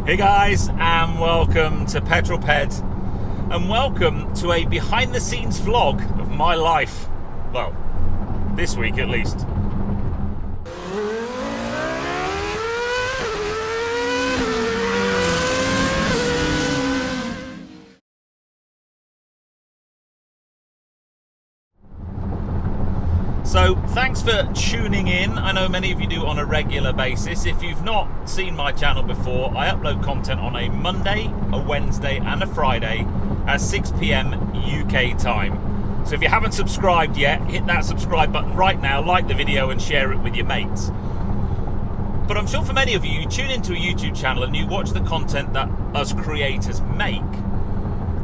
Hey guys, and welcome to Petrol Ped, and welcome to a behind the scenes vlog of my life. Well, this week at least. So thanks for tuning in. I know many of you do on a regular basis. If you've not seen my channel before, I upload content on a Monday, a Wednesday and a Friday at 6 PM UK time. So if you haven't subscribed yet, hit that subscribe button right now, like the video and share it with your mates. But I'm sure for many of you, you tune into a YouTube channel and you watch the content that us creators make.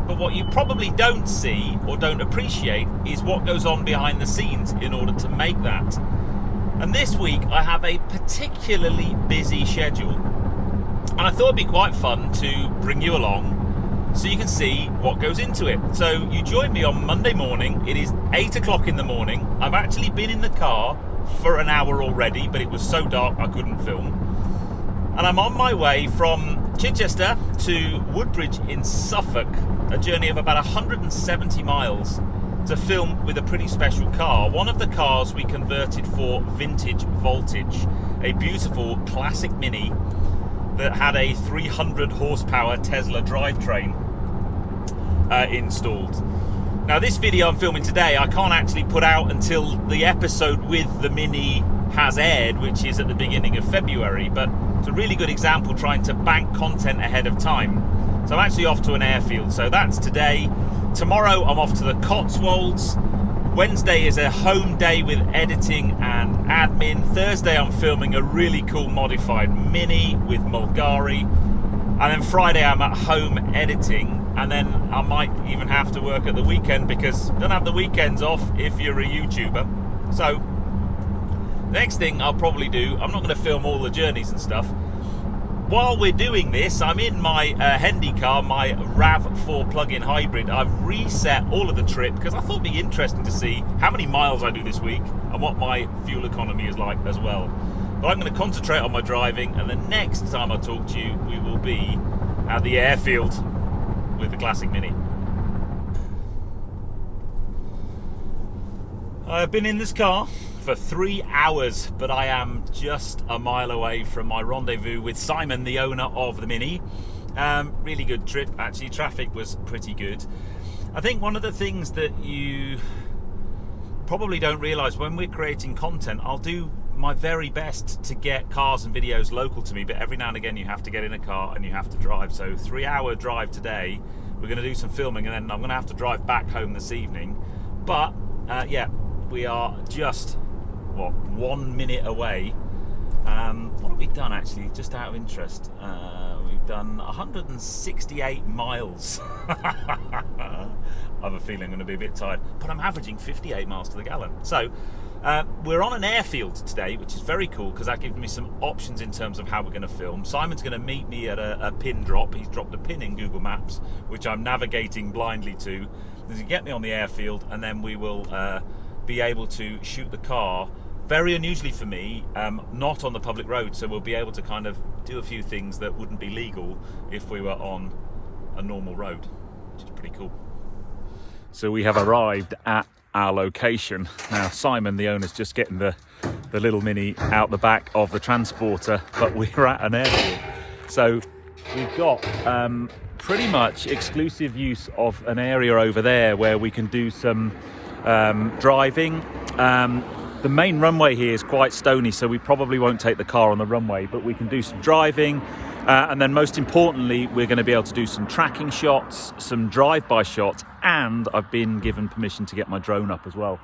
But what you probably don't see or don't appreciate is what goes on behind the scenes in order to make that. And this week I have a particularly busy schedule. And I thought it'd be quite fun to bring you along so you can see what goes into it. So you join me on Monday morning. It is 8 o'clock in the morning. I've actually been in the car for an hour already, but it was so dark I couldn't film. And I'm on my way from Chichester to Woodbridge in Suffolk, a journey of about 170 miles to film with a pretty special car. One of the cars we converted for vintage voltage, a beautiful classic Mini that had a 300 horsepower Tesla drivetrain installed. Now this video I'm filming today I can't actually put out until the episode with the Mini has aired, which is at the beginning of February, but it's a really good example trying to bank content ahead of time. So I'm actually off to an airfield, so that's today. Tomorrow I'm off to the Cotswolds. Wednesday is a home day with editing and admin. Thursday I'm filming a really cool modified Mini with Mulgari. And then Friday I'm at home editing, and then I might even have to work at the weekend because you don't have the weekends off if you're a YouTuber. So next thing I'll probably do, I'm not going to film all the journeys and stuff. While we're doing this, I'm in my Hendy car, my RAV4 plug-in hybrid. I've reset all of the trip because I thought it'd be interesting to see how many miles I do this week and what my fuel economy is like as well. But I'm going to concentrate on my driving, and the next time I talk to you, we will be at the airfield with the classic Mini. I've been in this car for 3 hours, but I am just a mile away from my rendezvous with Simon, the owner of the Mini. Really good trip, actually. Traffic was pretty good. I think one of the things that you probably don't realise when we're creating content, I'll do my very best to get cars and videos local to me, but every now and again you have to get in a car and you have to drive. So 3 hour drive today, we're going to do some filming, and then I'm going to have to drive back home this evening. But yeah, we are just 1 minute away. What have we done actually, just out of interest? We've done 168 miles. I have a feeling I'm going to be a bit tired, but I'm averaging 58 miles to the gallon. So we're on an airfield today, which is very cool because that gives me some options in terms of how we're going to film. Simon's going to meet me at a pin drop. He's dropped a pin in Google Maps, which I'm navigating blindly to. He's going to get me on the airfield, and then we will be able to shoot the car, very unusually for me, not on the public road, so we'll be able to kind of do a few things that wouldn't be legal if we were on a normal road, which is pretty cool. So we have arrived at our location. Now Simon, the owner's just getting the little Mini out the back of the transporter, but we're at an airfield. So we've got pretty much exclusive use of an area over there where we can do some driving. The main runway here is quite stony, so we probably won't take the car on the runway, but we can do some driving, and then most importantly we're going to be able to do some tracking shots, some drive-by shots, and I've been given permission to get my drone up as well.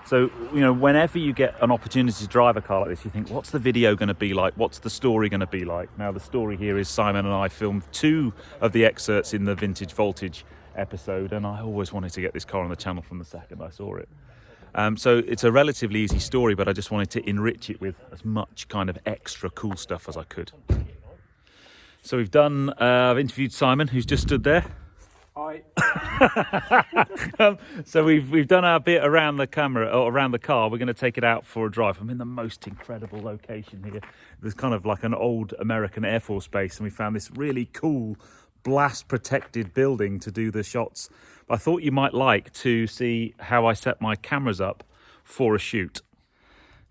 So, you know, whenever you get an opportunity to drive a car like this, you think, what's the video going to be like? What's the story going to be like? Now the story here is Simon and I filmed 2 of the excerpts in the Vintage Voltage episode, and I always wanted to get this car on the channel from the second I saw it. So it's a relatively easy story, but I just wanted to enrich it with as much kind of extra cool stuff as I could. So we've done, I've interviewed Simon, who's just stood there. Hi. So we've done our bit around the camera, or around the car. We're going to take it out for a drive. I'm in the most incredible location here. There's kind of like an old American Air Force base, and we found this really cool blast protected building to do the shots. But I thought you might like to see how I set my cameras up for a shoot.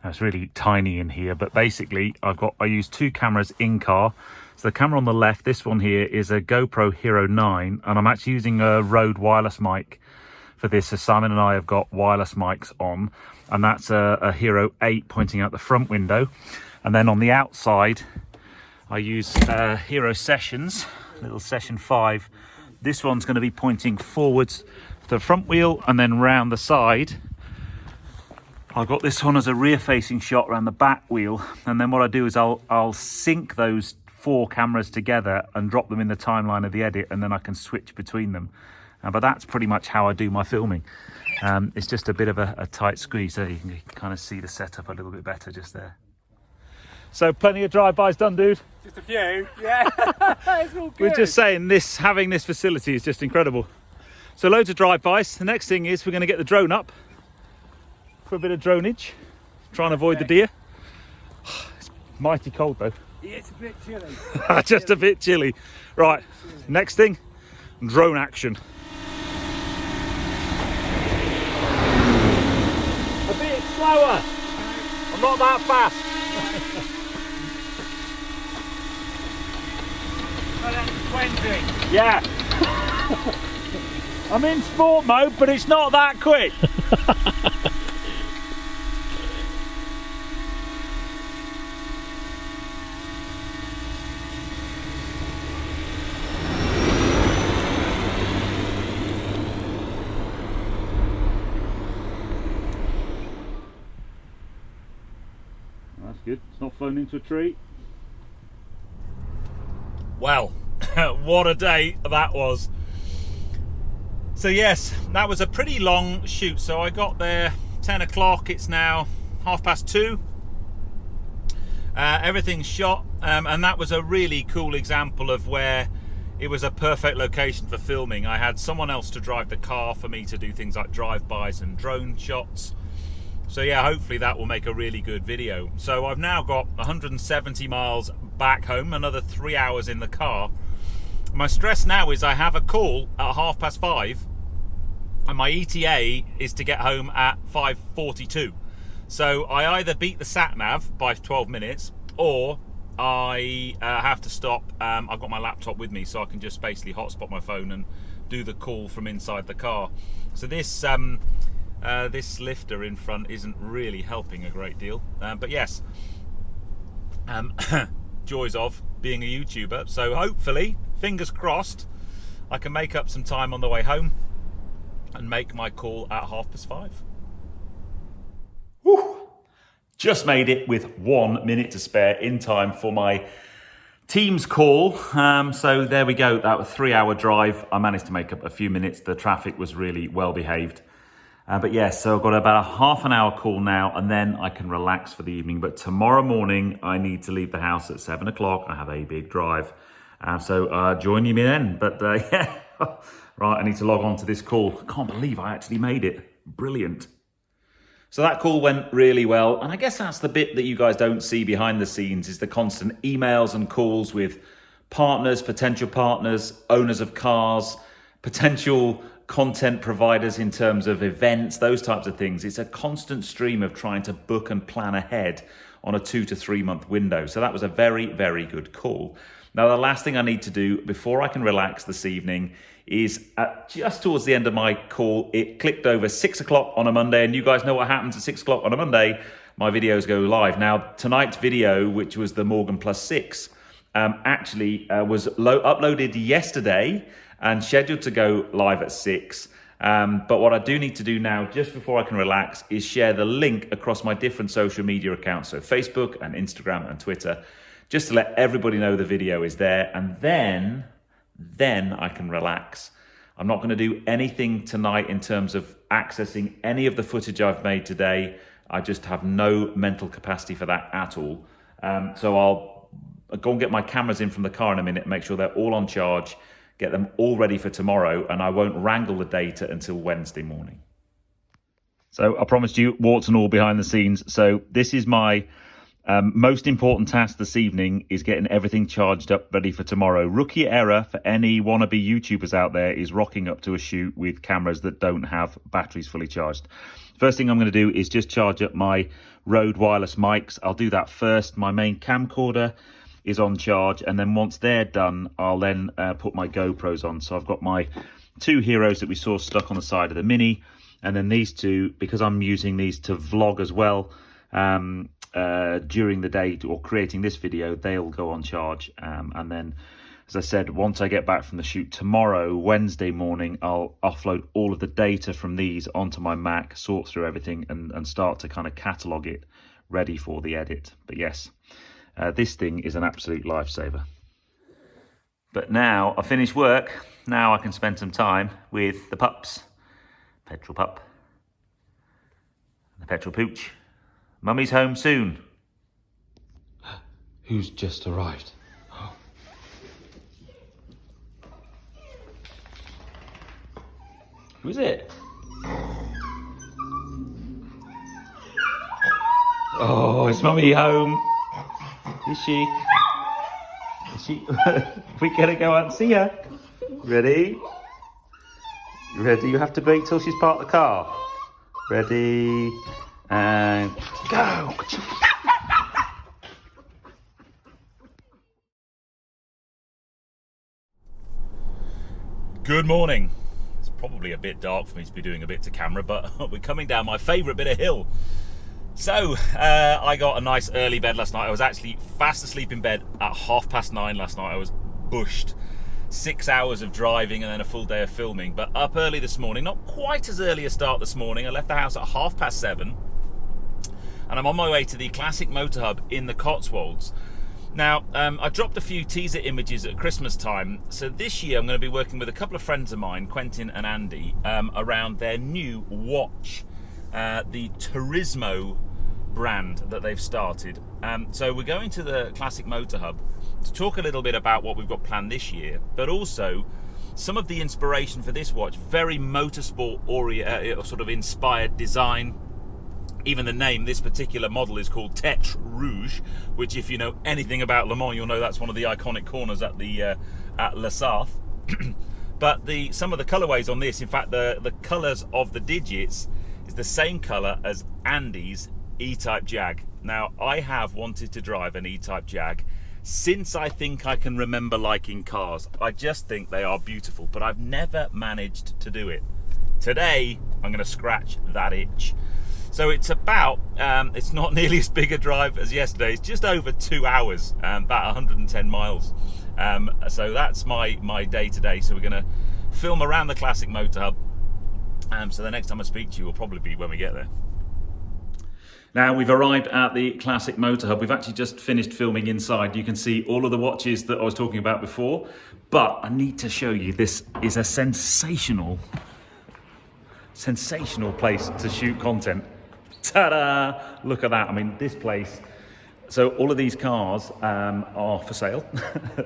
Now, it's really tiny in here, but basically I use two cameras in car. So the camera on the left, this one here, is a GoPro Hero 9, and I'm actually using a Rode wireless mic for this. So Simon and I have got wireless mics on, and that's a Hero 8 pointing out the front window. And then on the outside, I use Hero Sessions, little Session 5. This one's going to be pointing forwards to the front wheel, and then round the side. I've got this one as a rear-facing shot around the back wheel, and then what I do is I'll sync those four cameras together and drop them in the timeline of the edit, and then I can switch between them. But that's pretty much how I do my filming. It's just a bit of a tight squeeze, so you can kind of see the setup a little bit better just there. So plenty of drive-bys done, dude? Just a few, yeah. It's all good. We're just saying, having this facility is just incredible. So loads of drive-bys. The next thing is we're going to get the drone up for a bit of dronage, try and avoid the deer. It's mighty cold though. Yeah, it's a bit chilly. Just a bit chilly. Right, next thing, drone action. A bit slower. I'm not that fast. 20. Yeah. I'm in sport mode, but it's not that quick. That's good. It's not flown into a tree. Well, what a day that was. So yes, that was a pretty long shoot. So I got there 10 o'clock. It's now 2:30. Everything's shot, and that was a really cool example of where it was a perfect location for filming. I had someone else to drive the car for me to do things like drive-bys and drone shots. So yeah, hopefully that will make a really good video. So I've now got 170 miles back home, another 3 hours in the car. My stress now is I have a call at 5:30, and my ETA is to get home at 5:42. So I either beat the sat-nav by 12 minutes, or I have to stop. I've got my laptop with me, so I can just basically hotspot my phone and do the call from inside the car. So this lifter in front isn't really helping a great deal. But yes, joys of being a YouTuber. So hopefully, fingers crossed, I can make up some time on the way home and make my call at 5:30. Whew. Just made it with 1 minute to spare in time for my Teams call. So there we go. That was a 3-hour drive. I managed to make up a few minutes. The traffic was really well behaved. But yes, so I've got about a half an hour call now, and then I can relax for the evening. But tomorrow morning, I need to leave the house at 7 o'clock. I have a big drive. So join me then. But yeah, right, I need to log on to this call. I can't believe I actually made it. Brilliant. So that call went really well. And I guess that's the bit that you guys don't see behind the scenes, is the constant emails and calls with partners, potential partners, owners of cars, potential content providers in terms of events, those types of things. It's a constant stream of trying to book and plan ahead on a 2 to 3 month window. So that was a very, very good call. Now, the last thing I need to do before I can relax this evening is just towards the end of my call, it clicked over 6 o'clock on a Monday, and you guys know what happens at 6 o'clock on a Monday. My videos go live. Now, tonight's video, which was the Morgan Plus 6, actually was uploaded yesterday and scheduled to go live at 6. But what I do need to do now, just before I can relax, is share the link across my different social media accounts, so Facebook and Instagram and Twitter, just to let everybody know the video is there, and then I can relax. I'm not going to do anything tonight in terms of accessing any of the footage I've made today. I just have no mental capacity for that at all. So I'll go and get my cameras in from the car in a minute, make sure they're all on charge, get them all ready for tomorrow, and I won't wrangle the data until Wednesday morning. So I promised you warts and all behind the scenes. So this is my most important task this evening, is getting everything charged up ready for tomorrow. Rookie error for any wannabe YouTubers out there is rocking up to a shoot with cameras that don't have batteries fully charged. First thing I'm going to do is just charge up my Rode wireless mics. I'll do that first. My main camcorder is on charge, and then once they're done, I'll then put my GoPros on. So I've got my two Heroes that we saw stuck on the side of the Mini, and then these two, because I'm using these to vlog as well, during the day or creating this video, they'll go on charge, and then, as I said, once I get back from the shoot tomorrow, Wednesday morning, I'll offload all of the data from these onto my Mac, sort through everything, and start to kind of catalog it ready for the edit. But yes, this thing is an absolute lifesaver. But now I've finished work, now I can spend some time with the pups. Petrol Pup, the Petrol Pooch. Mummy's home soon. Who's just arrived? Who is it? Oh, is Mummy home? Is she? Is she? We gotta go out and see her. Ready? Ready? You have to wait till she's parked the car. Ready? And go! Good morning. It's probably a bit dark for me to be doing a bit to camera, but we're coming down my favourite bit of hill. So, I got a nice early bed last night. I was actually fast asleep in bed at 9:30 last night. I was bushed. 6 hours of driving and then a full day of filming, but up early this morning, not quite as early a start this morning. I left the house at 7:30. And I'm on my way to the Classic Motor Hub in the Cotswolds. Now, I dropped a few teaser images at Christmas time, so this year I'm going to be working with a couple of friends of mine, Quentin and Andy, around their new watch, the Turismo brand that they've started. So we're going to the Classic Motor Hub to talk a little bit about what we've got planned this year, but also some of the inspiration for this watch, very motorsport sort of inspired design. Even the name, this particular model is called Tête Rouge, which, if you know anything about Le Mans, you'll know that's one of the iconic corners at the at La Sarthe. But some of the colorways on this, in fact, the colors of the digits is the same color as Andy's E-Type Jag. Now, I have wanted to drive an E-Type Jag since I think I can remember liking cars. I just think they are beautiful, but I've never managed to do it. Today, I'm going to scratch that itch. So it's about, it's not nearly as big a drive as yesterday. It's just over 2 hours, about 110 miles. So that's my day today. So we're going to film around the Classic Motor Hub. So the next time I speak to you will probably be when we get there. Now we've arrived at the Classic Motor Hub. We've actually just finished filming inside. You can see all of the watches that I was talking about before. But I need to show you, this is a sensational place to shoot content. Ta-da! Look at that. I mean, this place. So all of these cars are for sale.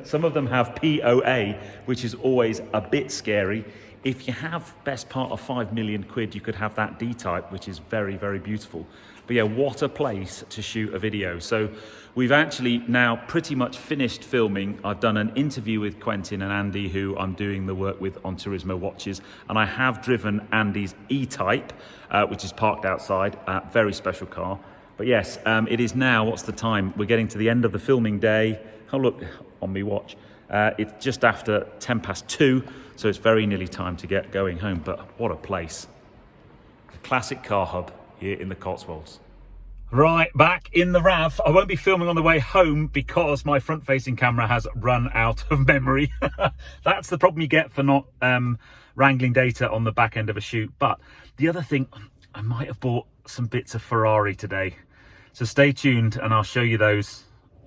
Some of them have POA, which is always a bit scary. If you have best part of 5 million quid, you could have that D-Type, which is very, very beautiful. But yeah, what a place to shoot a video. So we've actually now pretty much finished filming. I've done an interview with Quentin and Andy, who I'm doing the work with on Turismo watches. And I have driven Andy's E-Type, which is parked outside, a very special car. But yes, it is now, what's the time? We're getting to the end of the filming day. Oh, look, on me watch. It's just after 2:10, so it's very nearly time to get going home. But what a place. The Classic Car Hub here in the Cotswolds. Right, back in the RAV. I won't be filming on the way home because my front-facing camera has run out of memory. That's the problem you get for not wrangling data on the back end of a shoot. But the other thing, I might have bought some bits of Ferrari today. So stay tuned and I'll show you those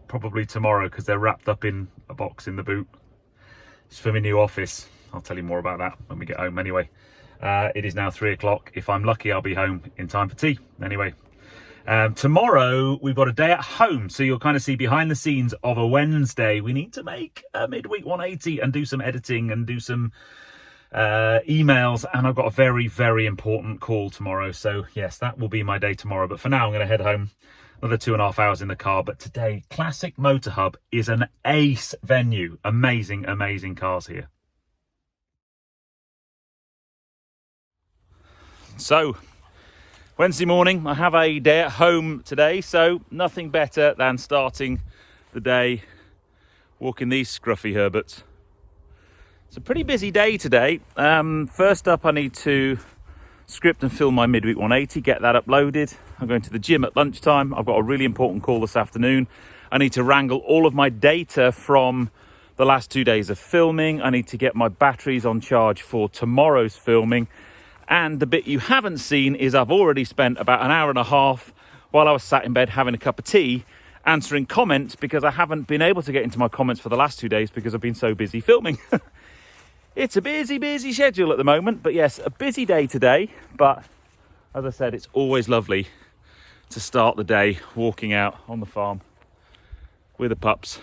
probably tomorrow because they're wrapped up in a box in the boot. It's for my new office. I'll tell you more about that when we get home anyway. It is now 3 o'clock. If I'm lucky, I'll be home in time for tea. Anyway, Tomorrow, we've got a day at home, so you'll kind of see behind the scenes of a Wednesday. We need to make a midweek 180 and do some editing and do some emails, and I've got a very, very important call tomorrow. So yes, that will be my day tomorrow. But for now, I'm going to head home. Another 2.5 hours in the car. But today, Classic Motor Hub is an ace venue. Amazing, amazing cars here. So, Wednesday morning, I have a day at home today. So, nothing better than starting the day walking these scruffy Herberts. It's a pretty busy day today. First up, I need to script and film my midweek 180, get that uploaded. I'm going to the gym at lunchtime. I've got a really important call this afternoon. I need to wrangle all of my data from the last 2 days of filming. I need to get my batteries on charge for tomorrow's filming. And the bit you haven't seen is I've already spent about an hour and a half while I was sat in bed having a cup of tea answering comments, because I haven't been able to get into my comments for the last 2 days because I've been so busy filming. It's a busy, busy schedule at the moment, but yes, a busy day today. But as I said, it's always lovely to start the day walking out on the farm with the pups.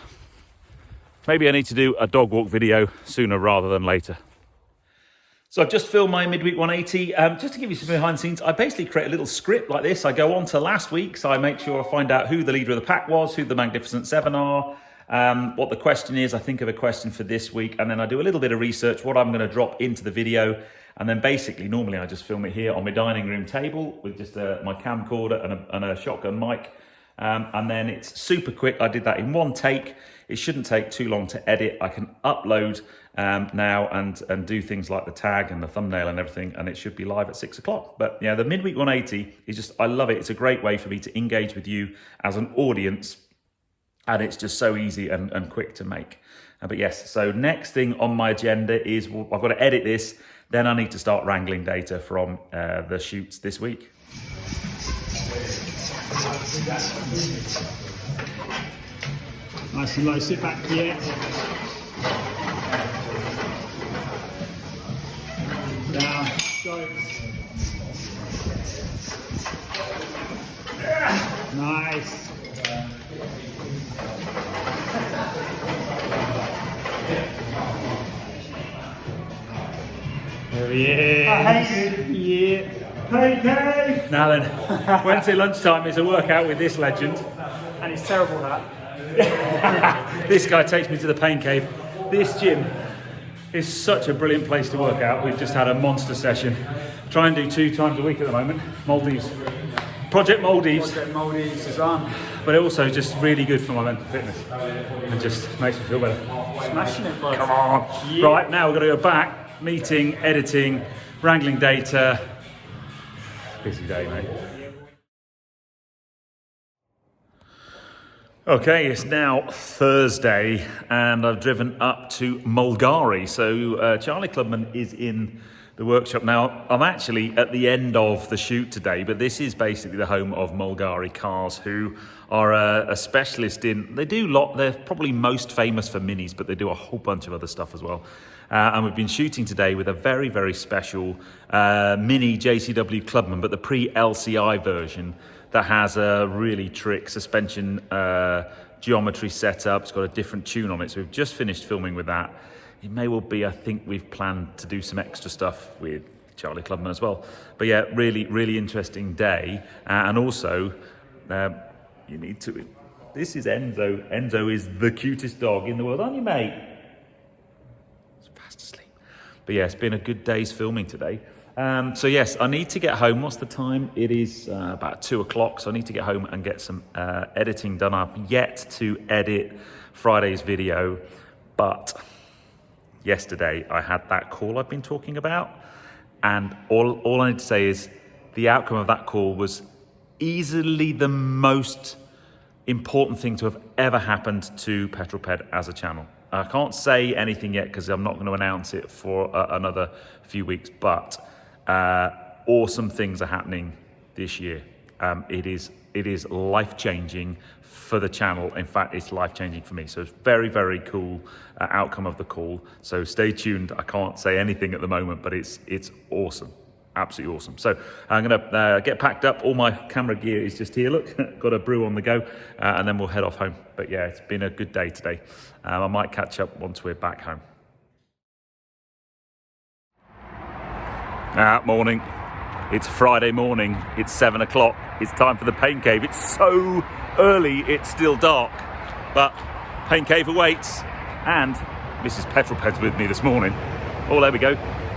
Maybe I need to do a dog walk video sooner rather than later. So I've just filmed my midweek 180. Just to give you some behind the scenes, I basically create a little script like this. I go on to last week, so I make sure I find out who the leader of the pack was, who the Magnificent Seven are, what the question is. I think of a question for this week, and then I do a little bit of research, what I'm going to drop into the video. And then basically, normally I just film it here on my dining room table with just my camcorder and a shotgun mic. And then it's super quick. I did that in one take. It shouldn't take too long to edit. I can upload now and do things like the tag and the thumbnail and everything, and it should be live at 6 o'clock. But yeah, the midweek 180 is just, I love it. It's a great way for me to engage with you as an audience, and it's just so easy and quick to make. But yes, so next thing on my agenda is I've got to edit this, then I need to start wrangling data from the shoots this week. Nice and low, sit back here. Down, go. Nice. There he is. Yeah. Hey. Now then, Wednesday lunchtime is a workout with this legend. And it's terrible that. This guy takes me to the pain cave. This gym is such a brilliant place to work out. We've just had a monster session. Try and do 2 times a week at the moment. Maldives. Project Maldives. Project Maldives is on. But also just really good for my mental fitness. And just makes me feel better. Smashing it, bud. Come on. Yeah. Right, now we're going to go back. Meeting, editing, wrangling data. Busy day, mate. Okay, it's now Thursday and I've driven up to Mulgari. So Charlie Clubman is in the workshop now. I'm actually at the end of the shoot today, but this is basically the home of Mulgari Cars, who are a specialist in, they're probably most famous for minis, but they do a whole bunch of other stuff as well. And we've been shooting today with a very, very special mini JCW Clubman, but the pre-LCI version that has a really trick suspension geometry setup. It's got a different tune on it. So we've just finished filming with that. It may well be, I think we've planned to do some extra stuff with Charlie Clubman as well. But yeah, really, really interesting day. And also, you need to, this is Enzo. Enzo is the cutest dog in the world, aren't you, mate? But yeah, it's been a good day's filming today. So yes, I need to get home. What's the time? It is about 2 o'clock. So I need to get home and get some editing done. I've yet to edit Friday's video, but yesterday I had that call I've been talking about. And all I need to say is the outcome of that call was easily the most important thing to have ever happened to Petrol Ped as a channel. I can't say anything yet because I'm not going to announce it for another few weeks, but awesome things are happening this year. It is life-changing for the channel. In fact, it's life-changing for me. So it's very, very cool outcome of the call. So stay tuned. I can't say anything at the moment, but it's awesome. absolutely awesome. So I'm gonna get packed up. All my camera gear is just here. Look, got a brew on the go, and then we'll head off home. But yeah, it's been a good day today. I might catch up once we're back home. Morning. It's Friday morning. It's 7 o'clock. It's time for the paint cave. It's so early, it's still dark, but paint cave awaits. And Mrs. Petrol Ped's with me this morning. Oh, there we go.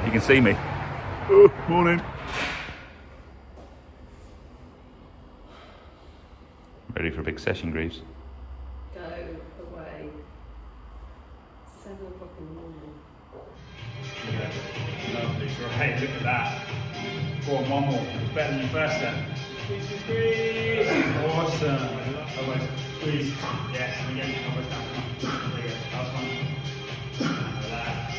You can see me. Oh, morning. Ready for a big session, Greaves? Go away. 7 o'clock in the morning. Yeah, lovely, great, look at that. Go on, one more, better than your first set. Squeeze. Awesome. Always squeeze. Yes, and again, always down. There you go, last one. Relax.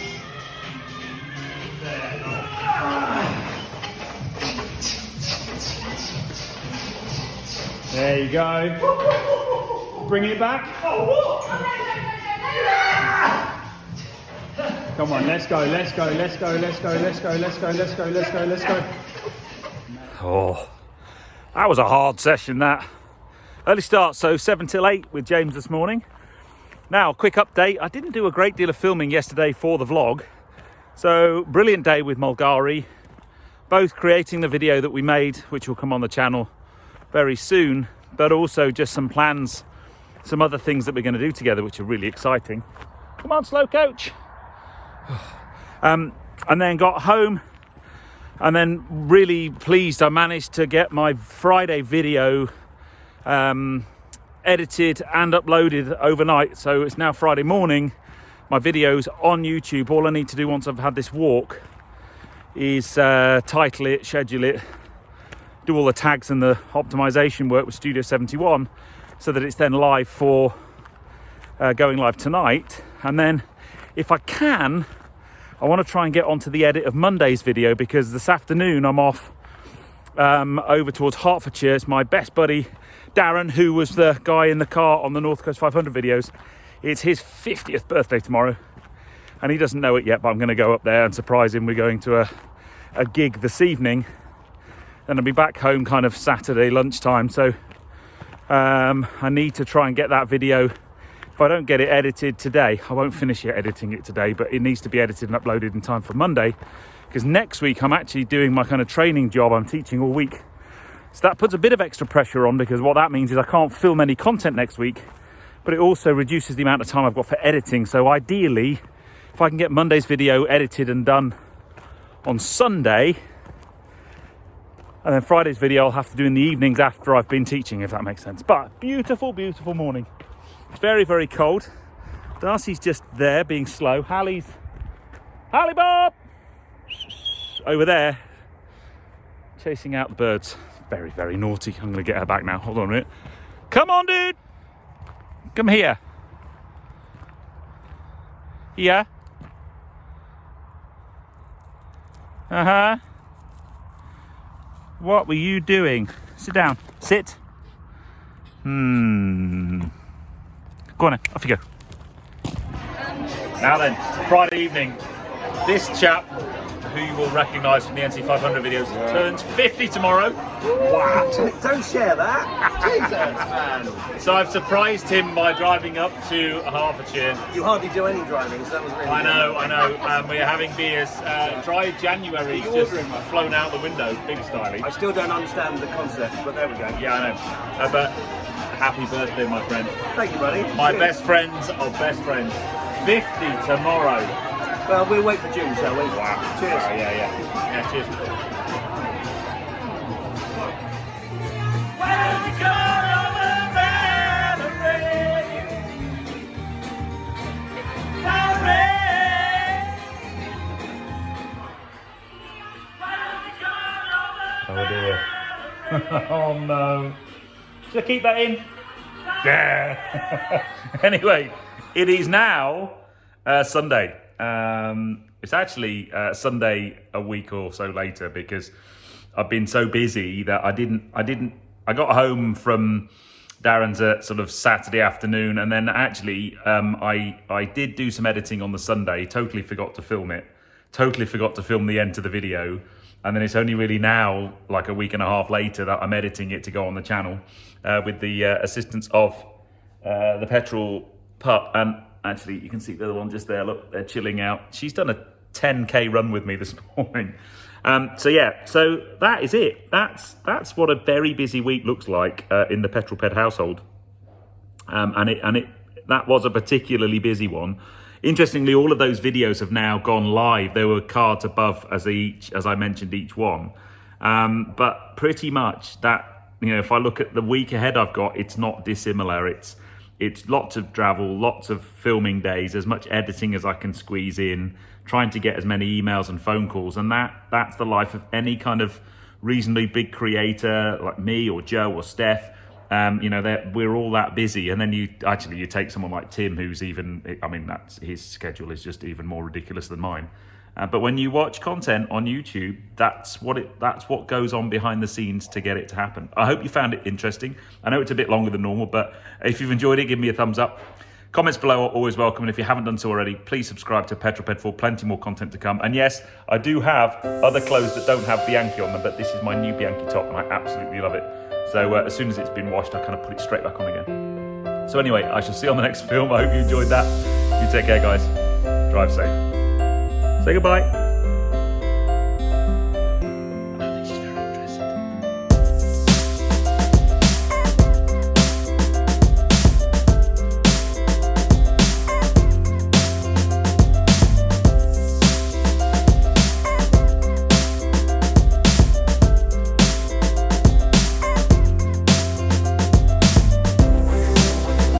There you go. There you go. Bring it back. Come on, let's go, let's go, let's go, let's go, let's go, let's go, let's go, let's go, let's go. Oh, that was a hard session, that. Early start, so 7 till 8 with James this morning. Now, quick update. I didn't do a great deal of filming yesterday for the vlog. So, brilliant day with Mulgari. Both creating the video that we made, which will come on the channel very soon, but also just some plans, some other things that we're going to do together, which are really exciting. Come on, slow coach. And then got home, and then really pleased I managed to get my Friday video edited and uploaded overnight. So it's now Friday morning. My video's on YouTube. All I need to do once I've had this walk is title it, schedule it, do all the tags and the optimization work with Studio 71 so that it's then live for going live tonight. And then if I can, I want to try and get onto the edit of Monday's video, because this afternoon I'm off over towards Hertfordshire. It's my best buddy Darren, who was the guy in the car on the North Coast 500 videos. It's his 50th birthday tomorrow, and he doesn't know it yet, but I'm going to go up there and surprise him. We're going to a gig this evening, and I'll be back home kind of Saturday lunchtime. So I need to try and get that video. If I don't get it edited today, I won't finish editing it today, but it needs to be edited and uploaded in time for Monday, because next week I'm actually doing my kind of training job. I'm teaching all week. So that puts a bit of extra pressure on, because what that means is I can't film any content next week, but it also reduces the amount of time I've got for editing. So ideally, if I can get Monday's video edited and done on Sunday, and then Friday's video I'll have to do in the evenings after I've been teaching, if that makes sense. But beautiful, beautiful morning. It's very, very cold. Darcy's just there being slow. Hallie Bob! Over there, chasing out the birds. Very, very naughty. I'm going to get her back now. Hold on a minute. Come on, dude! Come here. Here. Uh-huh. What were you doing? Sit down. Sit. Go on then, off you go. Now then, Friday evening. This chap, who you will recognise from the NC500 videos, turns 50 tomorrow. Wow! Don't share that. Jesus, man. So I've surprised him by driving up to Hertfordshire. You hardly do any driving, so that was really I know. We're having beers. Dry January just flown out the window, big styling. I still don't understand the concept, but there we go. Yeah, I know. But happy birthday, my friend. Thank you, buddy. My Cheers. best friends of best friends. 50 tomorrow. Well, we'll wait for June, shall we? Wow. Cheers. Yeah, cheers. Oh dear. Oh no. Should I keep that in? Yeah. Anyway, it is now Sunday. It's actually Sunday a week or so later, because I've been so busy that I got home from Darren's at sort of Saturday afternoon, and then actually I did do some editing on the Sunday, totally forgot to film it. totally forgot to film the end to the video. And then it's only really now, like a week and a half later, that I'm editing it to go on the channel with the assistance of the Petrol Pup. And actually, you can see the other one just there. Look, they're chilling out. She's done a 10K run with me this morning. So yeah, so that is it. That's what a very busy week looks like in the Petrol Ped household. That was a particularly busy one. Interestingly, all of those videos have now gone live. There were cards above as I mentioned each one. But pretty much that, you know, if I look at the week ahead I've got, it's not dissimilar. It's lots of travel, lots of filming days, as much editing as I can squeeze in, trying to get as many emails and phone calls. And that's the life of any kind of reasonably big creator like me or Joe or Steph. You know, we're all that busy. And then you take someone like Tim, who's even, I mean, his schedule is just even more ridiculous than mine. But when you watch content on YouTube, that's what goes on behind the scenes to get it to happen. I hope you found it interesting. I know it's a bit longer than normal, but if you've enjoyed it, give me a thumbs up. Comments below are always welcome, and if you haven't done so already, please subscribe to Petrol Ped for plenty more content to come. And yes, I do have other clothes that don't have Bianchi on them, but this is my new Bianchi top, and I absolutely love it. So as soon as it's been washed, I kind of put it straight back on again. So anyway, I shall see you on the next film. I hope you enjoyed that. You take care, guys. Drive safe. Say goodbye.